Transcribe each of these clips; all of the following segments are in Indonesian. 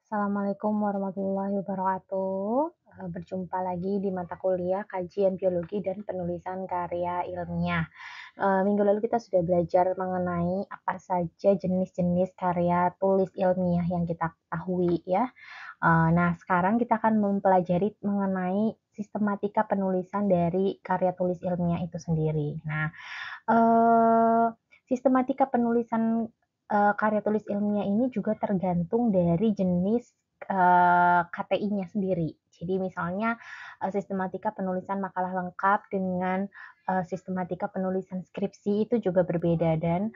Assalamualaikum warahmatullahi wabarakatuh. Berjumpa lagi di mata kuliah Kajian Biologi dan Penulisan Karya Ilmiah. Minggu lalu kita sudah belajar mengenai apa saja jenis-jenis karya tulis ilmiah yang kita ketahui ya. Nah, sekarang kita akan mempelajari mengenai sistematika penulisan dari karya tulis ilmiah itu sendiri. Nah, Eee, sistematika penulisan, karya tulis ilmiah ini juga tergantung dari jenis, KTI-nya sendiri. Jadi misalnya, sistematika penulisan makalah lengkap dengan, sistematika penulisan skripsi itu juga berbeda dan,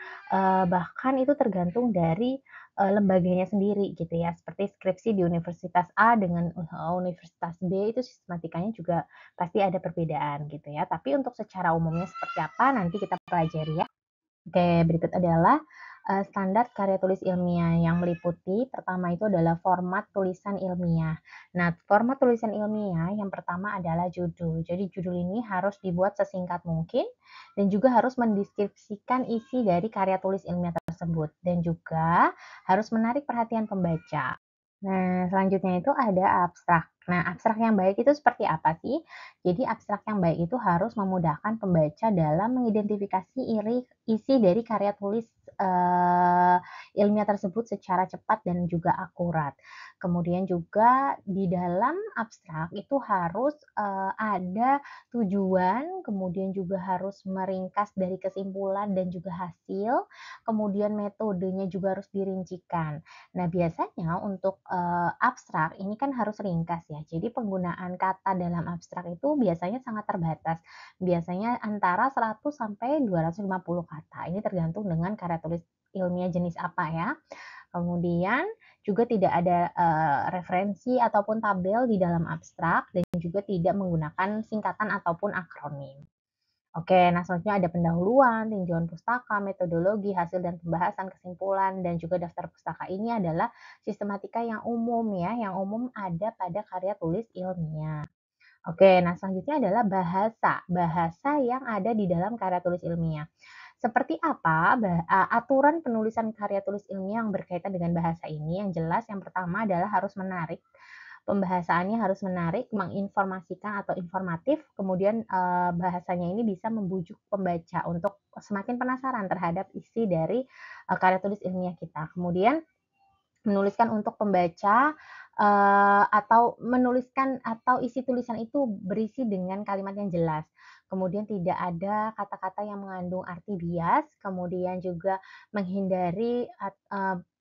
bahkan itu tergantung dari, lembaganya sendiri gitu ya. Seperti skripsi di Universitas A dengan, Universitas B itu sistematikanya juga pasti ada perbedaan gitu ya, tapi untuk secara umumnya seperti apa nanti kita pelajari ya. Oke, berikut adalah, standar karya tulis ilmiah yang meliputi pertama itu adalah format tulisan ilmiah. Nah, format tulisan ilmiah yang pertama adalah judul. Jadi judul ini harus dibuat sesingkat mungkin dan juga harus mendeskripsikan isi dari karya tulis ilmiah tersebut dan juga harus menarik perhatian pembaca. Nah, selanjutnya itu ada abstrak. Nah, abstrak yang baik itu seperti apa sih? Jadi abstrak yang baik itu harus memudahkan pembaca dalam mengidentifikasi isi dari karya tulis, eee, ilmiah tersebut secara cepat dan juga akurat. Kemudian juga di dalam abstrak itu harus, ada tujuan, kemudian juga harus meringkas dari kesimpulan dan juga hasil, kemudian metodenya juga harus dirincikan. Nah, biasanya untuk, abstrak ini kan harus ringkas ya, jadi penggunaan kata dalam abstrak itu biasanya sangat terbatas. Biasanya antara 100 sampai 250 kata, ini tergantung dengan karya tulis ilmiah jenis apa ya. Kemudian juga tidak ada, referensi ataupun tabel di dalam abstrak dan juga tidak menggunakan singkatan ataupun akronim. Oke, nah selanjutnya ada pendahuluan, tinjauan pustaka, metodologi, hasil dan pembahasan, kesimpulan, dan juga daftar pustaka. Ini adalah sistematika yang umum ya, yang umum ada pada karya tulis ilmiah. Oke, nah selanjutnya adalah bahasa, bahasa yang ada di dalam karya tulis ilmiah. Seperti apa aturan penulisan karya tulis ilmiah yang berkaitan dengan bahasa ini? Yang jelas yang pertama adalah harus menarik. Pembahasannya harus menarik, menginformasikan atau informatif, kemudian, bahasanya ini bisa membujuk pembaca untuk semakin penasaran terhadap isi dari, karya tulis ilmiah kita. Kemudian menuliskan untuk pembaca, atau menuliskan atau isi tulisan itu berisi dengan kalimat yang jelas. Kemudian tidak ada kata-kata yang mengandung arti bias, kemudian juga menghindari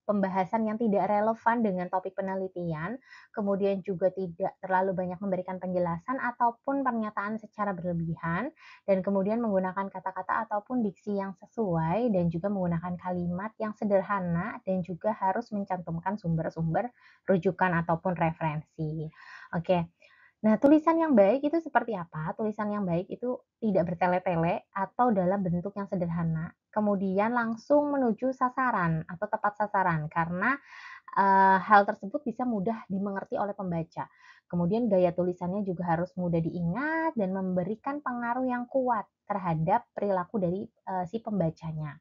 pembahasan yang tidak relevan dengan topik penelitian, kemudian juga tidak terlalu banyak memberikan penjelasan ataupun pernyataan secara berlebihan, dan kemudian menggunakan kata-kata ataupun diksi yang sesuai dan juga menggunakan kalimat yang sederhana dan juga harus mencantumkan sumber-sumber rujukan ataupun referensi. Oke. Nah, tulisan yang baik itu seperti apa? Tulisan yang baik itu tidak bertele-tele atau dalam bentuk yang sederhana, kemudian langsung menuju sasaran atau tepat sasaran karena hal tersebut bisa mudah dimengerti oleh pembaca. Kemudian gaya tulisannya juga harus mudah diingat dan memberikan pengaruh yang kuat terhadap perilaku dari, si pembacanya.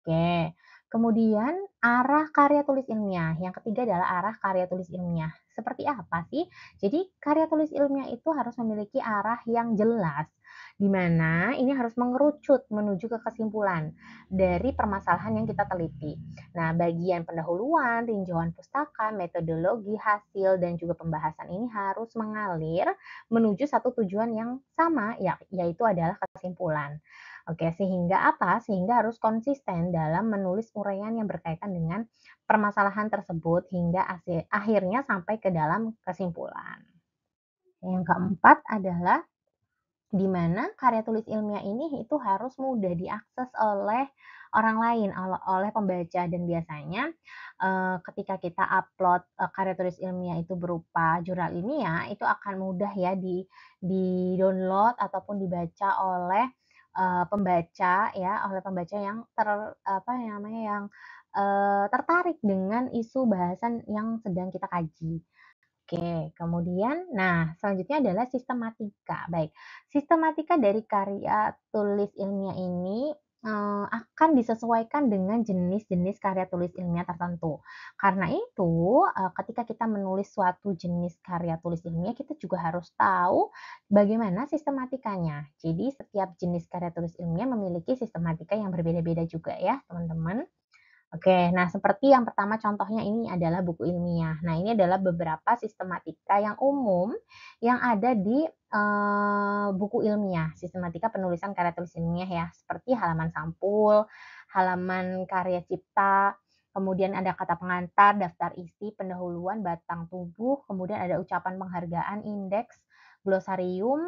Oke, kemudian arah karya tulis ilmiah, yang ketiga adalah arah karya tulis ilmiah. Seperti apa sih? Jadi karya tulis ilmiah itu harus memiliki arah yang jelas, di mana ini harus mengerucut menuju ke kesimpulan dari permasalahan yang kita teliti. Nah, bagian pendahuluan, tinjauan pustaka, metodologi, hasil, dan juga pembahasan ini harus mengalir menuju satu tujuan yang sama, yaitu adalah kesimpulan. Oke, sehingga apa? Sehingga harus konsisten dalam menulis uraian yang berkaitan dengan permasalahan tersebut hingga akhirnya sampai ke dalam kesimpulan. Yang keempat adalah di mana karya tulis ilmiah ini itu harus mudah diakses oleh orang lain, oleh pembaca dan biasanya, ketika kita upload, karya tulis ilmiah itu berupa jurnal ilmiah, itu akan mudah ya di-download ataupun dibaca oleh, pembaca ya, oleh pembaca yang apa namanya, yang, tertarik dengan isu bahasan yang sedang kita kaji. Oke, kemudian nah selanjutnya adalah sistematika. Baik, sistematika dari karya tulis ilmiah ini, akan disesuaikan dengan jenis-jenis karya tulis ilmiah tertentu. Karena itu, ketika kita menulis suatu jenis karya tulis ilmiah, kita juga harus tahu bagaimana sistematikanya. Jadi setiap jenis karya tulis ilmiah memiliki sistematika yang berbeda-beda juga ya, teman-teman. Oke, nah seperti yang pertama contohnya ini adalah buku ilmiah. Nah, ini adalah beberapa sistematika yang umum yang ada di, buku ilmiah, sistematika penulisan karya tulis ilmiah ya, seperti halaman sampul, halaman karya cipta, kemudian ada kata pengantar, daftar isi, pendahuluan, batang tubuh, kemudian ada ucapan penghargaan, indeks, glosarium,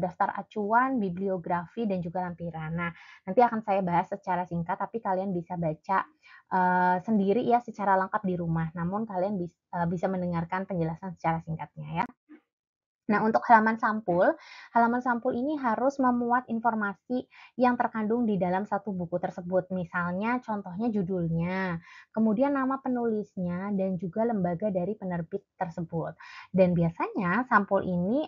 daftar acuan, bibliografi, dan juga lampiran. Nah, nanti akan saya bahas secara singkat, tapi kalian bisa baca sendiri ya secara lengkap di rumah, namun kalian bisa mendengarkan penjelasan secara singkatnya ya. Nah, untuk halaman sampul ini harus memuat informasi yang terkandung di dalam satu buku tersebut. Misalnya contohnya judulnya, kemudian nama penulisnya, dan juga lembaga dari penerbit tersebut. Dan biasanya sampul ini,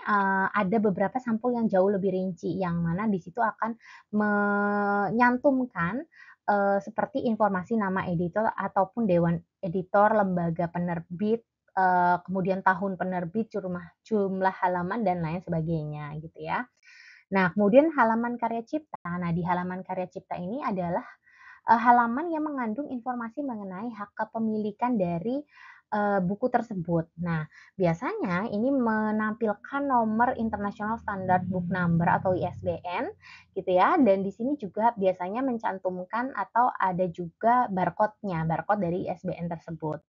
ada beberapa sampul yang jauh lebih rinci, yang mana di situ akan menyantumkan, seperti informasi nama editor ataupun dewan editor, lembaga penerbit, kemudian tahun penerbit, jumlah halaman, dan lain sebagainya gitu ya. Nah, kemudian halaman karya cipta. Nah, di halaman karya cipta ini adalah, halaman yang mengandung informasi mengenai hak kepemilikan dari, buku tersebut. Nah, biasanya ini menampilkan nomor International Standard Book Number atau ISBN gitu ya, dan di sini juga biasanya mencantumkan atau ada juga barcode-nya, barcode dari ISBN tersebut.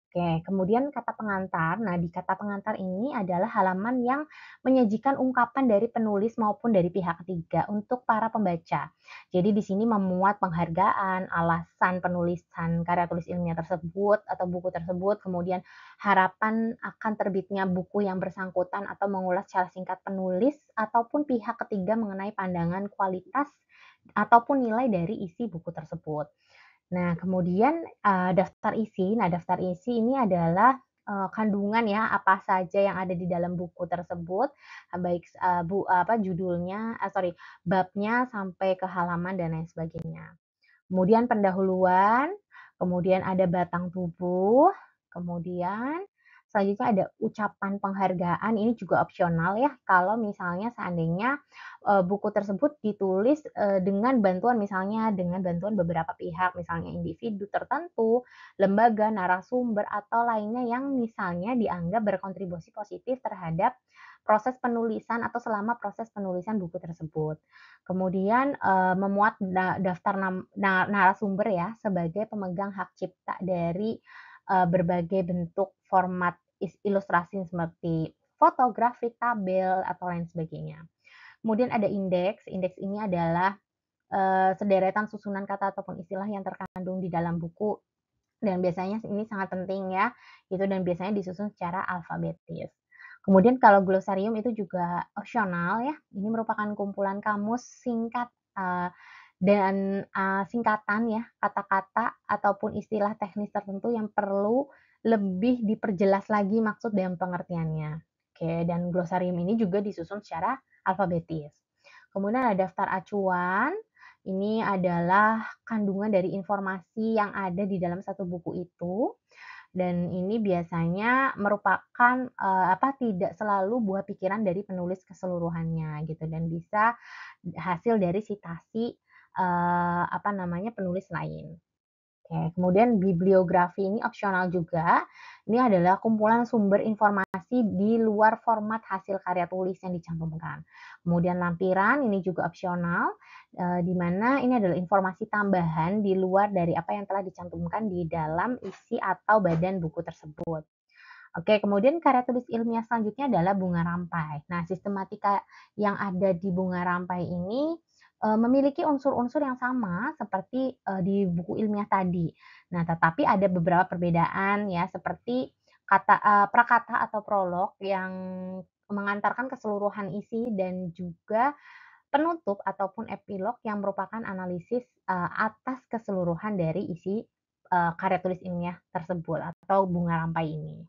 Oke, kemudian kata pengantar. Nah, di kata pengantar ini adalah halaman yang menyajikan ungkapan dari penulis maupun dari pihak ketiga untuk para pembaca. Jadi di sini memuat penghargaan, alasan penulisan karya tulis ilmiah tersebut atau buku tersebut, kemudian harapan akan terbitnya buku yang bersangkutan atau mengulas secara singkat penulis ataupun pihak ketiga mengenai pandangan kualitas ataupun nilai dari isi buku tersebut. Nah, kemudian, daftar isi. Nah, daftar isi ini adalah, kandungan ya, apa saja yang ada di dalam buku tersebut, baik judulnya babnya sampai ke halaman dan lain sebagainya. Kemudian pendahuluan, kemudian ada batang tubuh, kemudian selanjutnya ada ucapan penghargaan, ini juga opsional ya, kalau misalnya seandainya, buku tersebut ditulis, dengan bantuan beberapa pihak, misalnya individu tertentu, lembaga, narasumber, atau lainnya yang misalnya dianggap berkontribusi positif terhadap proses penulisan atau selama proses penulisan buku tersebut. Kemudian, memuat daftar narasumber ya, sebagai pemegang hak cipta dari, berbagai bentuk format ilustrasi seperti foto, grafik, tabel, atau lain sebagainya. Kemudian ada indeks. Indeks ini adalah, sederetan susunan kata ataupun istilah yang terkandung di dalam buku, dan biasanya ini sangat penting ya, gitu, dan biasanya disusun secara alfabetis. Kemudian kalau glosarium itu juga opsional ya, ini merupakan kumpulan kamus singkat, singkatan ya, kata-kata ataupun istilah teknis tertentu yang perlu lebih diperjelas lagi maksud dan pengertiannya. Oke, dan glosarium ini juga disusun secara alfabetis. Kemudian ada daftar acuan, ini adalah kandungan dari informasi yang ada di dalam satu buku itu, dan ini biasanya merupakan, tidak selalu buah pikiran dari penulis keseluruhannya gitu, dan bisa hasil dari sitasi, penulis lain. Oke, kemudian bibliografi ini opsional juga. Ini adalah kumpulan sumber informasi di luar format hasil karya tulis yang dicantumkan. Kemudian lampiran ini juga opsional, di mana ini adalah informasi tambahan di luar dari apa yang telah dicantumkan di dalam isi atau badan buku tersebut. Oke, kemudian karya tulis ilmiah selanjutnya adalah bunga rampai. Nah, sistematika yang ada di bunga rampai ini, memiliki unsur-unsur yang sama seperti, di buku ilmiah tadi. Nah, tetapi ada beberapa perbedaan ya, seperti prakata atau prolog yang mengantarkan keseluruhan isi, dan juga penutup ataupun epilog yang merupakan analisis, atas keseluruhan dari isi, karya tulis ilmiah tersebut atau bunga rampai ini.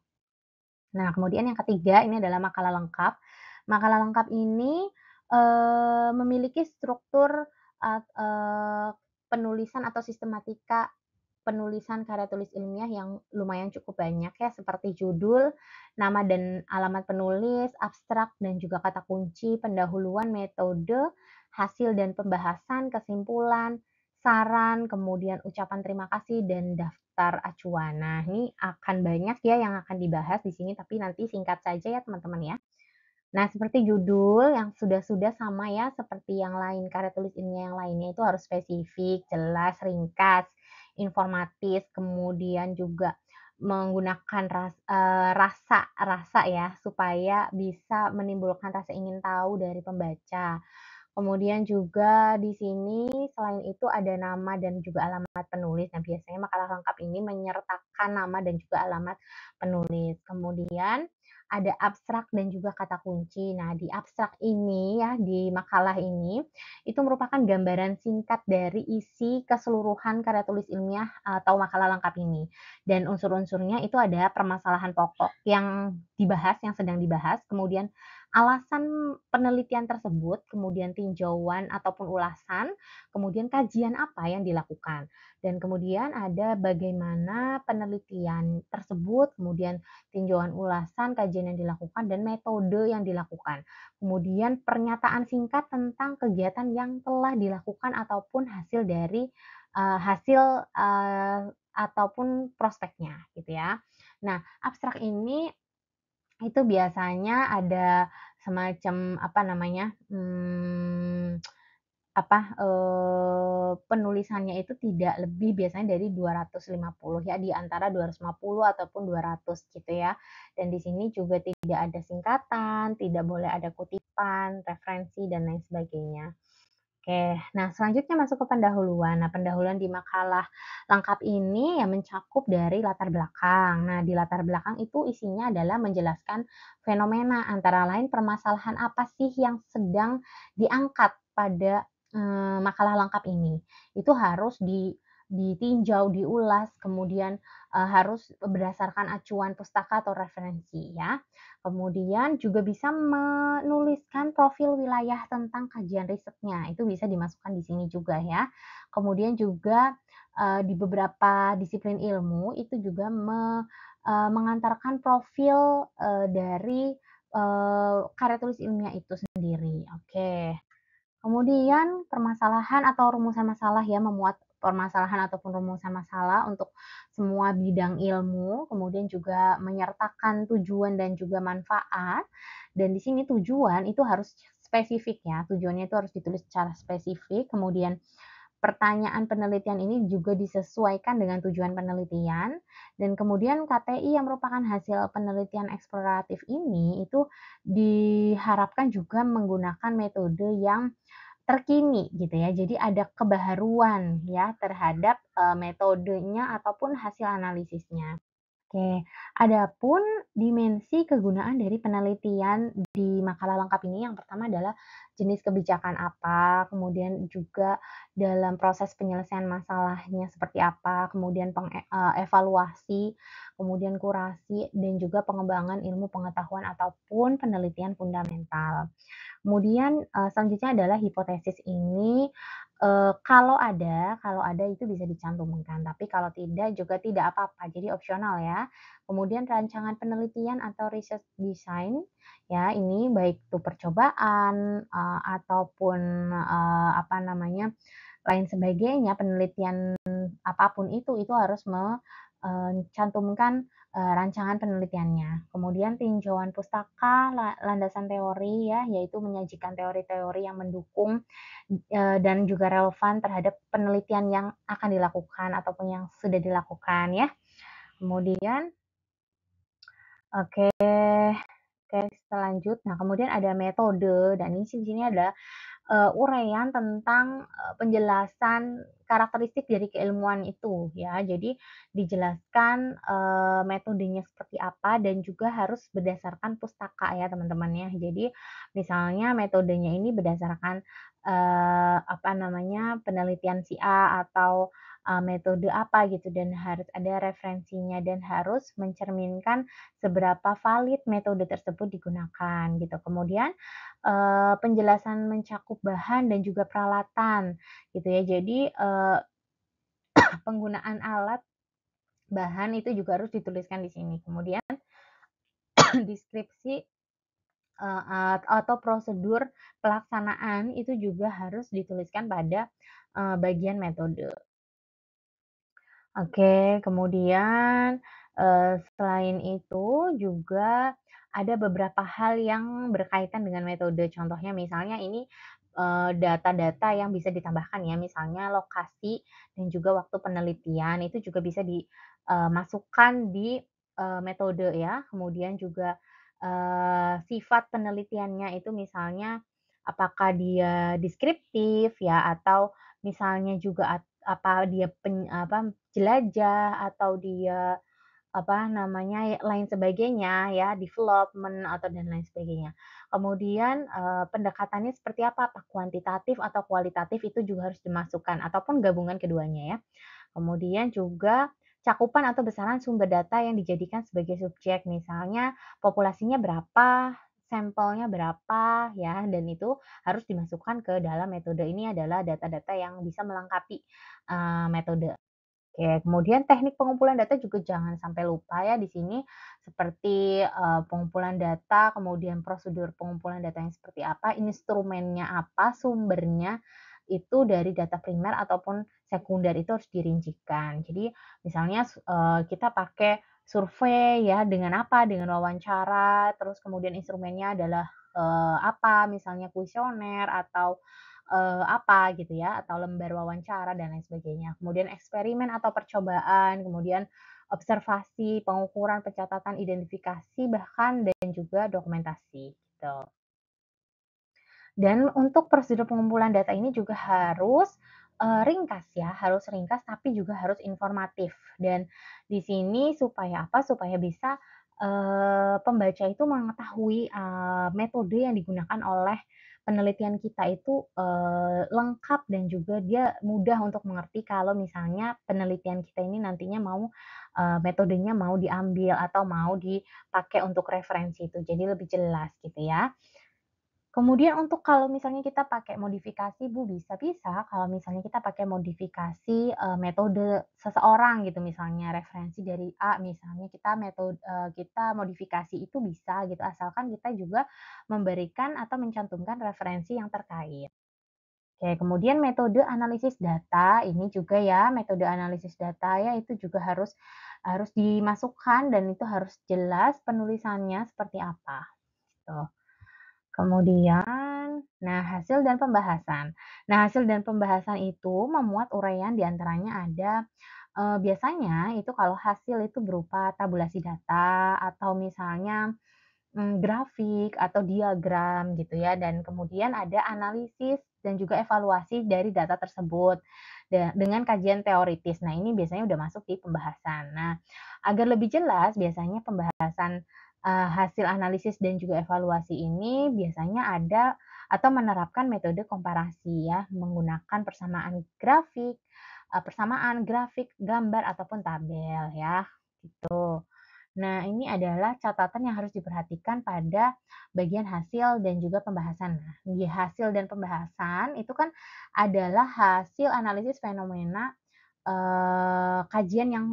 Nah, kemudian yang ketiga ini adalah makalah lengkap. Makalah lengkap ini, memiliki struktur, penulisan atau sistematika penulisan karya tulis ilmiah yang lumayan cukup banyak ya, seperti judul, nama dan alamat penulis, abstrak dan juga kata kunci, pendahuluan, metode, hasil dan pembahasan, kesimpulan, saran, kemudian ucapan terima kasih dan daftar acuan. Nah, ini akan banyak ya yang akan dibahas di sini, tapi nanti singkat saja ya teman-teman ya. Nah, seperti judul yang sudah-sudah sama ya, seperti yang lain, karya tulis ilmiah yang lainnya itu harus spesifik, jelas, ringkas, informatif, kemudian juga menggunakan rasa rasa ya, supaya bisa menimbulkan rasa ingin tahu dari pembaca. Kemudian juga di sini selain itu ada nama dan juga alamat penulis. Nah, biasanya makalah lengkap ini menyertakan nama dan juga alamat penulis. Kemudian ada abstrak dan juga kata kunci. Nah, di abstrak ini ya, di makalah ini, itu merupakan gambaran singkat dari isi keseluruhan karya tulis ilmiah atau makalah lengkap ini. Dan unsur-unsurnya itu ada permasalahan pokok yang dibahas, yang sedang dibahas, kemudian alasan penelitian tersebut, kemudian tinjauan ataupun ulasan, kemudian kajian apa yang dilakukan. Dan kemudian ada bagaimana penelitian tersebut, kemudian tinjauan ulasan, kajian yang dilakukan, dan metode yang dilakukan. Kemudian pernyataan singkat tentang kegiatan yang telah dilakukan ataupun hasil dari hasil ataupun prospeknya gitu ya. Nah, abstrak ini itu biasanya ada semacam apa namanya, penulisannya itu tidak lebih biasanya dari 250 ya, di antara 250 ataupun 200 gitu ya. Dan di sini juga tidak ada singkatan, tidak boleh ada kutipan, referensi, dan lain sebagainya. Oke, nah selanjutnya masuk ke pendahuluan. Nah, pendahuluan di makalah lengkap ini ya mencakup dari latar belakang. Nah, di latar belakang itu isinya adalah menjelaskan fenomena, antara lain permasalahan apa sih yang sedang diangkat pada makalah lengkap ini. Itu harus ditinjau, diulas, kemudian harus berdasarkan acuan pustaka atau referensi ya. Kemudian juga bisa menuliskan profil wilayah tentang kajian risetnya, itu bisa dimasukkan di sini juga ya. Kemudian juga, di beberapa disiplin ilmu itu juga mengantarkan profil, dari, karya tulis ilmiah itu sendiri, oke. Kemudian permasalahan atau rumusan masalah ya, memuat permasalahan ataupun rumusan masalah untuk semua bidang ilmu, kemudian juga menyertakan tujuan dan juga manfaat. Dan di sini tujuan itu harus spesifik ya, tujuannya itu harus ditulis secara spesifik, kemudian pertanyaan penelitian ini juga disesuaikan dengan tujuan penelitian, dan kemudian KTI yang merupakan hasil penelitian eksploratif ini itu diharapkan juga menggunakan metode yang terkini gitu ya. Jadi ada kebaharuan ya terhadap, metodenya ataupun hasil analisisnya. Oke, adapun dimensi kegunaan dari penelitian di makalah lengkap ini yang pertama adalah jenis kebijakan apa, kemudian juga dalam proses penyelesaian masalahnya seperti apa, kemudian evaluasi, kemudian kurasi, dan juga pengembangan ilmu pengetahuan ataupun penelitian fundamental. Kemudian, selanjutnya adalah hipotesis ini, kalau ada itu bisa dicantumkan, tapi kalau tidak juga tidak apa-apa, jadi opsional ya. Kemudian rancangan penelitian atau research design, ya ini baik itu percobaan, ataupun, apa namanya, lain sebagainya, penelitian apapun itu harus cantumkan rancangan penelitiannya. Kemudian tinjauan pustaka, landasan teori ya, yaitu menyajikan teori-teori yang mendukung dan juga relevan terhadap penelitian yang akan dilakukan ataupun yang sudah dilakukan ya. Kemudian, oke, oke, selanjut. Nah, kemudian ada metode, dan ini di sini ada uraian tentang, penjelasan karakteristik dari keilmuan itu ya. Jadi dijelaskan, metodenya seperti apa dan juga harus berdasarkan pustaka ya teman-teman ya. Jadi misalnya metodenya ini berdasarkan, apa namanya, penelitian si A atau, metode apa gitu dan harus ada referensinya dan harus mencerminkan seberapa valid metode tersebut digunakan gitu. Kemudian, penjelasan mencakup bahan dan juga peralatan gitu ya. Jadi, penggunaan alat, bahan itu juga harus dituliskan di sini. Kemudian deskripsi, atau prosedur pelaksanaan itu juga harus dituliskan pada, bagian metode. Oke, kemudian, selain itu juga ada beberapa hal yang berkaitan dengan metode. Contohnya misalnya ini, data-data yang bisa ditambahkan ya, misalnya lokasi dan juga waktu penelitian itu juga bisa dimasukkan di, metode ya. Kemudian juga, sifat penelitiannya itu misalnya apakah dia deskriptif ya atau misalnya juga apa dia jelajah atau dia, apa namanya, lain sebagainya ya, development atau dan lain sebagainya. Kemudian, pendekatannya seperti apa, apa kuantitatif atau kualitatif itu juga harus dimasukkan ataupun gabungan keduanya ya. Kemudian juga cakupan atau besaran sumber data yang dijadikan sebagai subjek, misalnya populasinya berapa, sampelnya berapa ya, dan itu harus dimasukkan ke dalam metode. Ini adalah data-data yang bisa melengkapi, metode. Oke, kemudian teknik pengumpulan data juga jangan sampai lupa ya di sini, seperti, pengumpulan data, kemudian prosedur pengumpulan datanya seperti apa, instrumennya apa, sumbernya itu dari data primer ataupun sekunder itu harus dirincikan. Jadi misalnya kita pakai survei ya, dengan apa, dengan wawancara, terus kemudian instrumennya adalah, apa, misalnya kuesioner atau apa gitu ya, atau lembar wawancara dan lain sebagainya. Kemudian eksperimen atau percobaan, kemudian observasi, pengukuran, pencatatan, identifikasi, bahkan dan juga dokumentasi gitu. Dan untuk prosedur pengumpulan data ini juga harus, ringkas ya, harus ringkas tapi juga harus informatif. Dan di sini supaya apa, supaya bisa, pembaca itu mengetahui, metode yang digunakan oleh penelitian kita itu, lengkap dan juga dia mudah untuk mengerti kalau misalnya penelitian kita ini nantinya mau, metodenya mau diambil atau mau dipakai untuk referensi itu, jadi lebih jelas gitu ya. Kemudian untuk kalau misalnya kita pakai modifikasi Bu, bisa-bisa kalau misalnya kita pakai modifikasi, metode seseorang gitu misalnya referensi dari A misalnya kita modifikasi itu bisa gitu asalkan kita juga memberikan atau mencantumkan referensi yang terkait. Oke, kemudian metode analisis data ini juga ya, metode analisis data ya itu juga harus harus dimasukkan dan itu harus jelas penulisannya seperti apa, gitu. Kemudian, nah hasil dan pembahasan. Nah, hasil dan pembahasan itu memuat uraian di antaranya ada, biasanya itu kalau hasil itu berupa tabulasi data atau misalnya, grafik atau diagram gitu ya, dan kemudian ada analisis dan juga evaluasi dari data tersebut dengan kajian teoritis. Nah, ini biasanya udah masuk di pembahasan. Nah, agar lebih jelas biasanya pembahasan, hasil analisis dan juga evaluasi ini biasanya ada atau menerapkan metode komparasi ya, menggunakan persamaan grafik, gambar ataupun tabel ya, gitu. Nah, ini adalah catatan yang harus diperhatikan pada bagian hasil dan juga pembahasan. Nah, di hasil dan pembahasan itu kan adalah hasil analisis fenomena, kajian yang,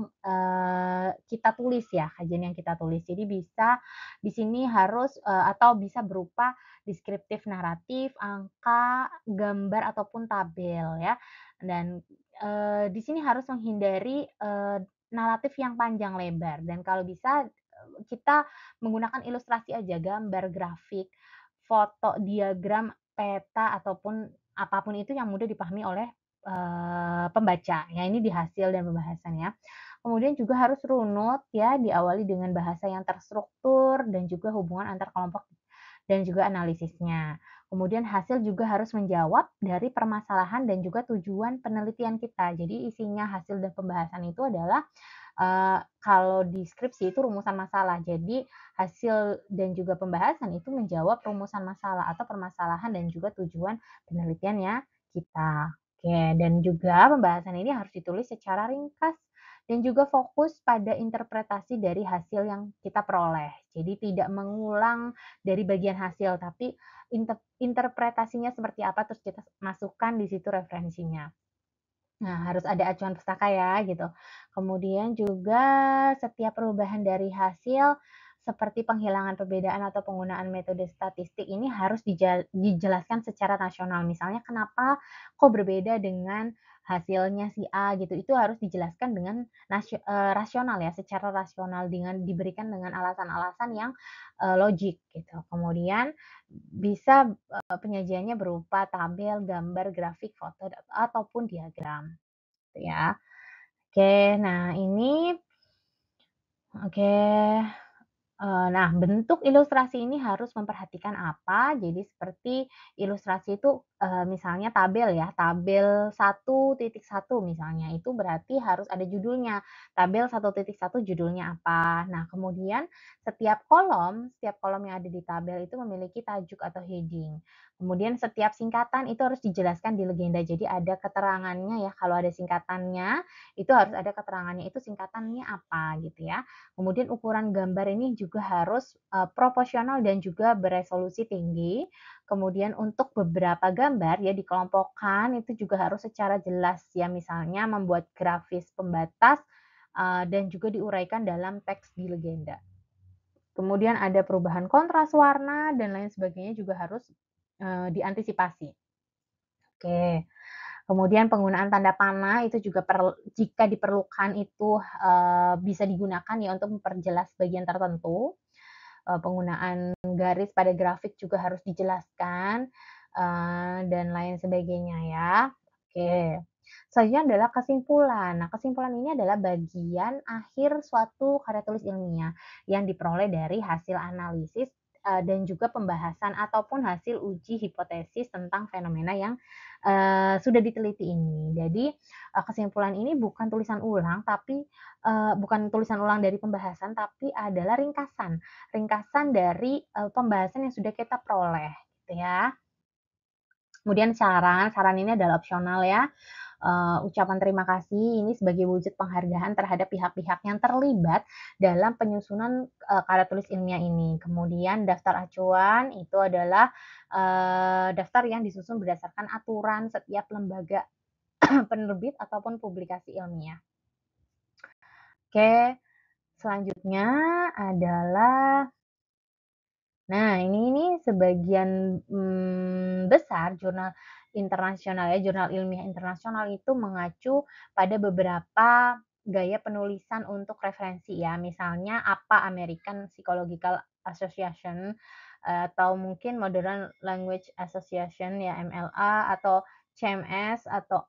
kita tulis ya, kajian yang kita tulis. Jadi bisa di sini harus, atau bisa berupa deskriptif naratif, angka, gambar, ataupun tabel ya. Dan, di sini harus menghindari, naratif yang panjang lebar dan kalau bisa, kita menggunakan ilustrasi aja, gambar, grafik, foto, diagram, peta, ataupun apapun itu yang mudah dipahami oleh, pembaca. Ya ini di hasil dan pembahasan ya. Kemudian juga harus runut ya, diawali dengan bahasa yang terstruktur dan juga hubungan antar kelompok dan juga analisisnya. Kemudian hasil juga harus menjawab dari permasalahan dan juga tujuan penelitian kita. Jadi isinya hasil dan pembahasan itu adalah, kalau di skripsi itu rumusan masalah. Jadi hasil dan juga pembahasan itu menjawab rumusan masalah atau permasalahan dan juga tujuan penelitiannya kita. Oke, dan juga pembahasan ini harus ditulis secara ringkas dan juga fokus pada interpretasi dari hasil yang kita peroleh. Jadi tidak mengulang dari bagian hasil, tapi interpretasinya seperti apa, terus kita masukkan di situ referensinya. Nah, harus ada acuan pustaka ya, gitu. Kemudian juga setiap perubahan dari hasil seperti penghilangan perbedaan atau penggunaan metode statistik ini harus dijelaskan secara nasional. Misalnya kenapa kok berbeda dengan hasilnya si A gitu. Itu harus dijelaskan dengan rasional ya, secara rasional dengan diberikan dengan alasan-alasan yang logik gitu. Kemudian bisa penyajiannya berupa tabel, gambar, grafik, foto, ataupun diagram, gitu ya. Oke, nah ini oke, nah bentuk ilustrasi ini harus memperhatikan apa, jadi seperti ilustrasi itu, misalnya tabel ya, tabel 1.1 misalnya, itu berarti harus ada judulnya, tabel 1.1 judulnya apa. Nah kemudian setiap kolom yang ada di tabel itu memiliki tajuk atau heading. Kemudian setiap singkatan itu harus dijelaskan di legenda, jadi ada keterangannya ya, kalau ada singkatannya, itu harus ada keterangannya, itu singkatannya apa gitu ya. Kemudian ukuran gambar ini juga harus, proporsional dan juga beresolusi tinggi. Kemudian untuk beberapa gambar ya dikelompokkan itu juga harus secara jelas ya, misalnya membuat grafis pembatas, dan juga diuraikan dalam teks di legenda. Kemudian ada perubahan kontras warna dan lain sebagainya juga harus, diantisipasi. Oke. Kemudian penggunaan tanda panah itu juga jika diperlukan itu, bisa digunakan ya untuk memperjelas bagian tertentu. Penggunaan garis pada grafik juga harus dijelaskan, dan lain sebagainya ya. Oke. Selanjutnya adalah kesimpulan. Nah, kesimpulan ini adalah bagian akhir suatu karya tulis ilmiah yang diperoleh dari hasil analisis, dan juga pembahasan ataupun hasil uji hipotesis tentang fenomena yang, sudah diteliti ini. Jadi, kesimpulan ini bukan tulisan ulang, tapi bukan tulisan ulang dari pembahasan, tapi adalah ringkasan. Ringkasan dari, pembahasan yang sudah kita peroleh, gitu ya. Kemudian saran ini adalah opsional ya. Ucapan terima kasih ini sebagai wujud penghargaan terhadap pihak-pihak yang terlibat dalam penyusunan, karya tulis ilmiah ini. Kemudian daftar acuan itu adalah, daftar yang disusun berdasarkan aturan setiap lembaga penerbit ataupun publikasi ilmiah. Oke, selanjutnya adalah nah, ini sebagian, besar jurnal internasional ya, jurnal ilmiah internasional itu mengacu pada beberapa gaya penulisan untuk referensi ya. Misalnya apa American Psychological Association, atau mungkin Modern Language Association ya, MLA, atau CMS, atau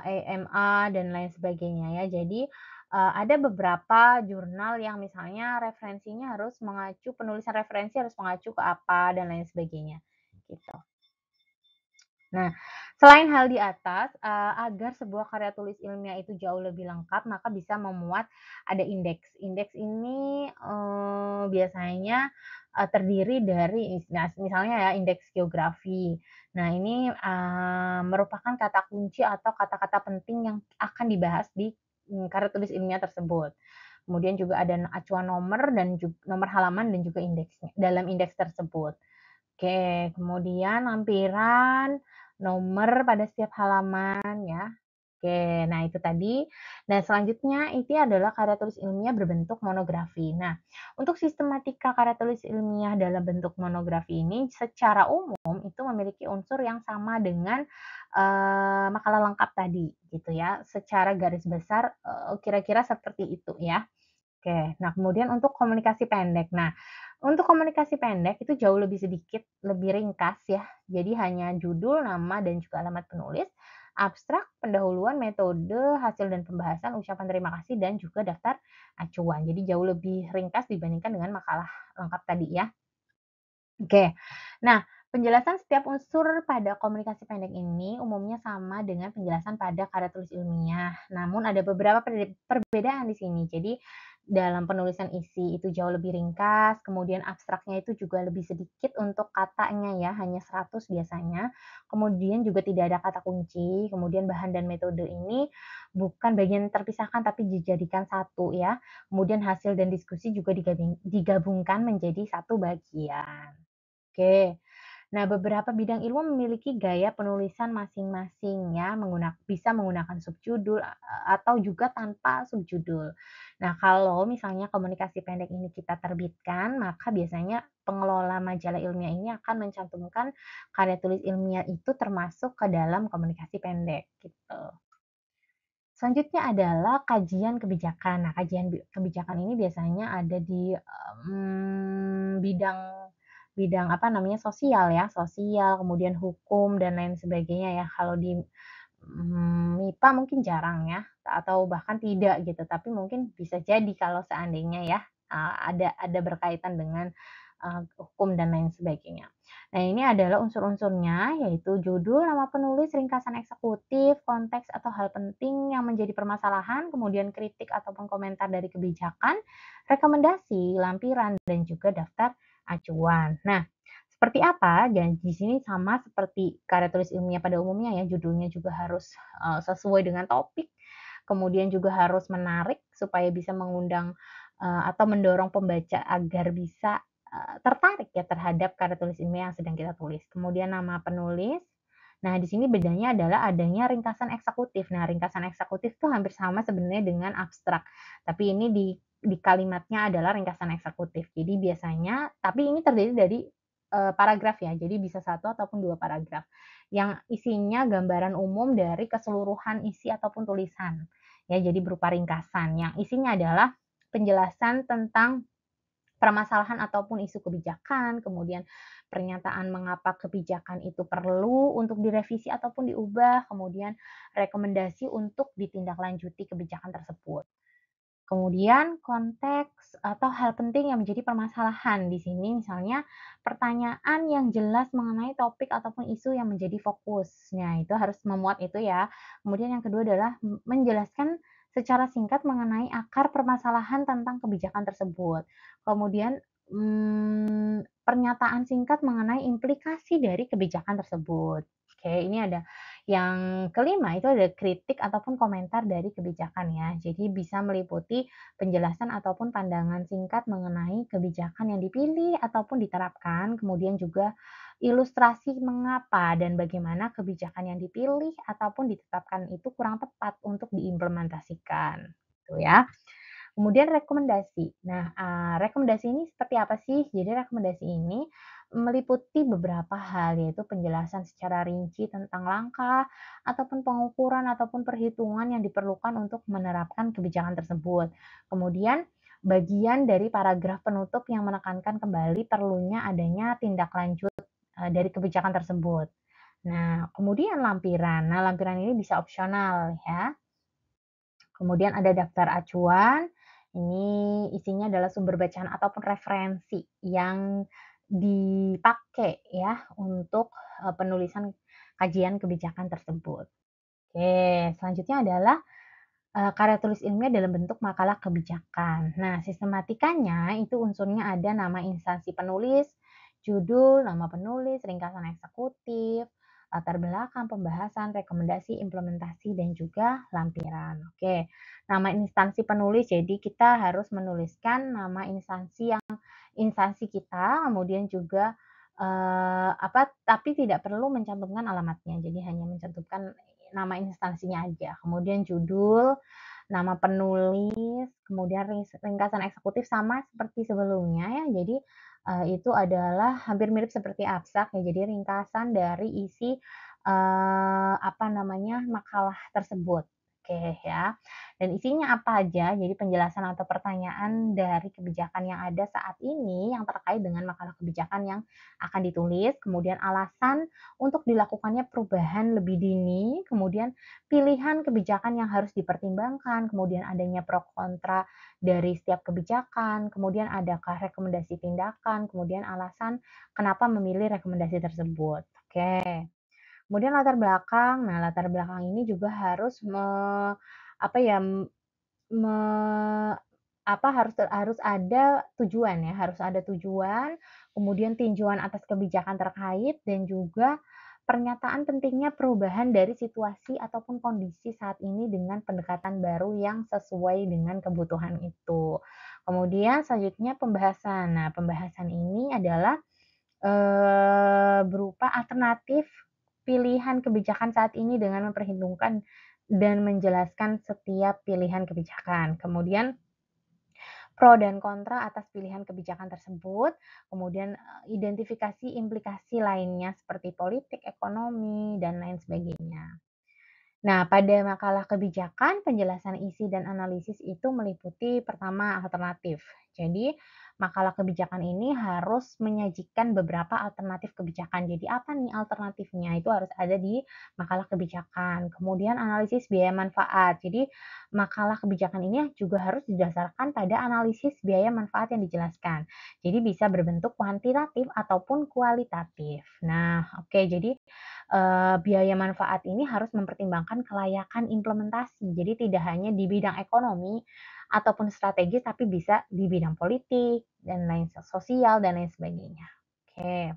AMA dan lain sebagainya ya. Jadi, ada beberapa jurnal yang misalnya referensinya harus mengacu penulisan referensi harus mengacu ke apa dan lain sebagainya, gitu. Nah, selain hal di atas, agar sebuah karya tulis ilmiah itu jauh lebih lengkap, maka bisa memuat ada indeks. Indeks ini, biasanya, terdiri dari misalnya ya indeks geografi. Nah ini, merupakan kata kunci atau kata-kata penting yang akan dibahas di, karya tulis ilmiah tersebut. Kemudian juga ada acuan nomor dan nomor halaman dan juga indeksnya dalam indeks tersebut. Oke, kemudian lampiran, nomor pada setiap halaman ya. Oke, nah itu tadi. Nah selanjutnya itu adalah karya tulis ilmiah berbentuk monografi. Nah, untuk sistematika karya tulis ilmiah dalam bentuk monografi ini secara umum itu memiliki unsur yang sama dengan, makalah lengkap tadi gitu ya. Secara garis besar, kira-kira seperti itu ya. Oke, nah kemudian untuk komunikasi pendek. Nah, untuk komunikasi pendek itu jauh lebih sedikit, lebih ringkas ya. Jadi hanya judul, nama, dan juga alamat penulis, abstrak, pendahuluan, metode, hasil dan pembahasan, ucapan terima kasih, dan juga daftar acuan. Jadi jauh lebih ringkas dibandingkan dengan makalah lengkap tadi ya. Oke. Nah, penjelasan setiap unsur pada komunikasi pendek ini umumnya sama dengan penjelasan pada karya tulis ilmiah. Namun ada beberapa perbedaan di sini. Jadi dalam penulisan isi itu jauh lebih ringkas, kemudian abstraknya itu juga lebih sedikit untuk katanya ya, hanya 100 biasanya. Kemudian juga tidak ada kata kunci, kemudian bahan dan metode ini bukan bagian terpisahkan tapi dijadikan satu ya. Kemudian hasil dan diskusi juga digabungkan menjadi satu bagian. Oke. Nah, beberapa bidang ilmu memiliki gaya penulisan masing-masing ya, bisa menggunakan subjudul atau juga tanpa subjudul. Nah, kalau misalnya komunikasi pendek ini kita terbitkan, maka biasanya pengelola majalah ilmiah ini akan mencantumkan karya tulis ilmiah itu termasuk ke dalam komunikasi pendek gitu. Selanjutnya adalah kajian kebijakan. Nah, kajian kebijakan ini biasanya ada di, bidang bidang apa namanya, sosial ya, sosial, kemudian hukum dan lain sebagainya ya. Kalau di, MIPA mungkin jarang ya, atau bahkan tidak gitu, tapi mungkin bisa jadi kalau seandainya ya, ada berkaitan dengan, hukum dan lain sebagainya. Nah, ini adalah unsur-unsurnya, yaitu judul, nama penulis, ringkasan eksekutif, konteks atau hal penting yang menjadi permasalahan, kemudian kritik ataupun komentar dari kebijakan, rekomendasi, lampiran, dan juga daftar acuan. Nah, seperti apa? Dan di sini sama seperti karya tulis ilmiah pada umumnya ya, judulnya juga harus sesuai dengan topik, kemudian juga harus menarik supaya bisa mengundang atau mendorong pembaca agar bisa tertarik ya terhadap karya tulis ilmiah yang sedang kita tulis. Kemudian nama penulis. Nah, di sini bedanya adalah adanya ringkasan eksekutif. Nah, ringkasan eksekutif itu hampir sama sebenarnya dengan abstrak, tapi ini di kalimatnya adalah ringkasan eksekutif. Jadi biasanya tapi ini terdiri dari paragraf ya, jadi bisa satu ataupun 2 paragraf, yang isinya gambaran umum dari keseluruhan isi ataupun tulisan. Ya, jadi berupa ringkasan yang isinya adalah penjelasan tentang permasalahan ataupun isu kebijakan, kemudian pernyataan mengapa kebijakan itu perlu untuk direvisi ataupun diubah, kemudian rekomendasi untuk ditindaklanjuti kebijakan tersebut. Kemudian konteks atau hal penting yang menjadi permasalahan di sini misalnya pertanyaan yang jelas mengenai topik ataupun isu yang menjadi fokus. Nah, itu harus memuat itu ya. Kemudian yang kedua adalah menjelaskan secara singkat mengenai akar permasalahan tentang kebijakan tersebut. Kemudian pernyataan singkat mengenai implikasi dari kebijakan tersebut. Oke, ini ada yang kelima itu ada kritik ataupun komentar dari kebijakan ya. Jadi bisa meliputi penjelasan ataupun pandangan singkat mengenai kebijakan yang dipilih ataupun diterapkan, kemudian juga ilustrasi mengapa dan bagaimana kebijakan yang dipilih ataupun ditetapkan itu kurang tepat untuk diimplementasikan, gitu ya. Kemudian rekomendasi. Nah, rekomendasi ini seperti apa sih? Jadi rekomendasi ini meliputi beberapa hal, yaitu penjelasan secara rinci tentang langkah, ataupun pengukuran, ataupun perhitungan yang diperlukan untuk menerapkan kebijakan tersebut. Kemudian bagian dari paragraf penutup yang menekankan kembali perlunya adanya tindak lanjut dari kebijakan tersebut. Nah, kemudian lampiran. Nah, lampiran ini bisa opsional ya. Kemudian ada daftar acuan, ini isinya adalah sumber bacaan ataupun referensi yang dipakai ya untuk, penulisan kajian kebijakan tersebut. Oke, selanjutnya adalah, karya tulis ilmiah dalam bentuk makalah kebijakan. Nah, sistematikanya itu unsurnya ada nama instansi penulis, judul, nama penulis, ringkasan eksekutif, latar belakang pembahasan, rekomendasi, implementasi, dan juga lampiran. Oke, nama instansi penulis, jadi kita harus menuliskan nama instansi kita, kemudian juga tapi tidak perlu mencantumkan alamatnya, jadi hanya mencantumkan nama instansinya aja. Kemudian judul, nama penulis, kemudian ringkasan eksekutif sama seperti sebelumnya ya. Jadi itu adalah hampir mirip seperti abstrak ya. Jadi ringkasan dari isi apa namanya makalah tersebut. Oke ya. Dan isinya apa aja? Jadi penjelasan atau pertanyaan dari kebijakan yang ada saat ini yang terkait dengan makalah kebijakan yang akan ditulis, kemudian alasan untuk dilakukannya perubahan lebih dini, kemudian pilihan kebijakan yang harus dipertimbangkan, kemudian adanya pro kontra dari setiap kebijakan, kemudian adakah rekomendasi tindakan, kemudian alasan kenapa memilih rekomendasi tersebut. Oke. Kemudian latar belakang. Nah, latar belakang ini juga harus apa ya, me harus ada tujuan ya, harus ada tujuan, kemudian tinjauan atas kebijakan terkait dan juga pernyataan pentingnya perubahan dari situasi ataupun kondisi saat ini dengan pendekatan baru yang sesuai dengan kebutuhan itu. Kemudian selanjutnya pembahasan. Nah, pembahasan ini adalah, berupa alternatif pilihan kebijakan saat ini dengan memperhitungkan dan menjelaskan setiap pilihan kebijakan. Kemudian pro dan kontra atas pilihan kebijakan tersebut, kemudian, identifikasi implikasi lainnya seperti politik, ekonomi, dan lain sebagainya. Nah, pada makalah kebijakan, penjelasan isi dan analisis itu meliputi pertama alternatif. Jadi, makalah kebijakan ini harus menyajikan beberapa alternatif kebijakan. Jadi, apa nih alternatifnya? Itu harus ada di makalah kebijakan. Kemudian analisis biaya manfaat. Jadi, makalah kebijakan ini juga harus didasarkan pada analisis biaya manfaat yang dijelaskan. Jadi, bisa berbentuk kuantitatif ataupun kualitatif. Nah, oke, jadi biaya manfaat ini harus mempertimbangkan kelayakan implementasi. Jadi tidak hanya di bidang ekonomi ataupun strategis, tapi bisa di bidang politik dan lain sosial dan lain sebagainya. Oke.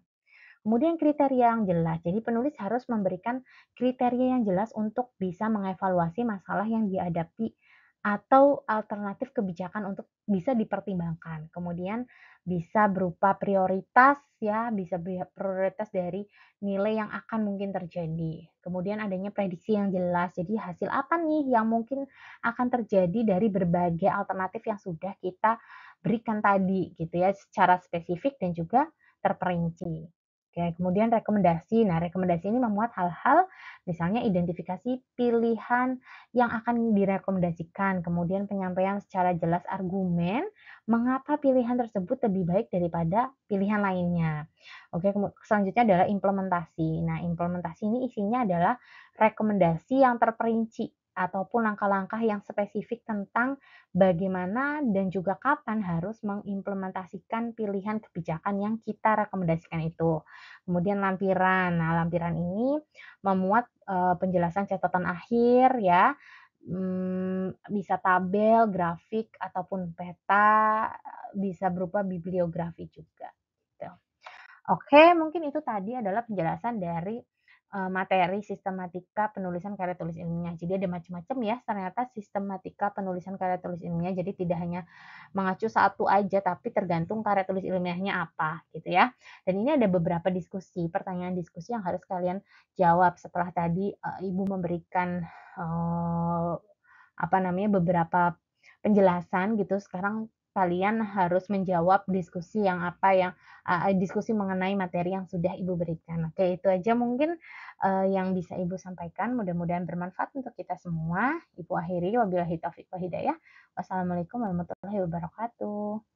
Kemudian kriteria yang jelas. Jadi penulis harus memberikan kriteria yang jelas untuk bisa mengevaluasi masalah yang dihadapi atau alternatif kebijakan untuk bisa dipertimbangkan. Kemudian bisa berupa prioritas ya, bisa prioritas dari nilai yang akan mungkin terjadi. Kemudian adanya prediksi yang jelas. Jadi hasil apa nih yang mungkin akan terjadi dari berbagai alternatif yang sudah kita berikan tadi gitu ya, secara spesifik dan juga terperinci. Oke, kemudian rekomendasi. Nah, rekomendasi ini memuat hal-hal, misalnya identifikasi pilihan yang akan direkomendasikan, kemudian penyampaian secara jelas argumen mengapa pilihan tersebut lebih baik daripada pilihan lainnya. Oke, selanjutnya adalah implementasi. Nah, implementasi ini isinya adalah rekomendasi yang terperinci ataupun langkah-langkah yang spesifik tentang bagaimana dan juga kapan harus mengimplementasikan pilihan kebijakan yang kita rekomendasikan itu. Kemudian lampiran. Nah, lampiran ini memuat, penjelasan catatan akhir ya, bisa tabel, grafik, ataupun peta, bisa berupa bibliografi juga, gitu. Oke, mungkin itu tadi adalah penjelasan dari, materi sistematika penulisan karya tulis ilmiah. Jadi ada macam-macam ya ternyata sistematika penulisan karya tulis ilmiah, jadi tidak hanya mengacu satu aja, tapi tergantung karya tulis ilmiahnya apa, gitu ya. Dan ini ada beberapa diskusi, pertanyaan diskusi yang harus kalian jawab setelah tadi, Ibu memberikan, apa namanya, beberapa penjelasan gitu, sekarang kalian harus menjawab diskusi mengenai materi yang sudah Ibu berikan. Oke, itu aja mungkin, yang bisa Ibu sampaikan, mudah-mudahan bermanfaat untuk kita semua. Ibu akhiri, wabillahi taufiq wal hidayah. Wassalamualaikum warahmatullahi wabarakatuh.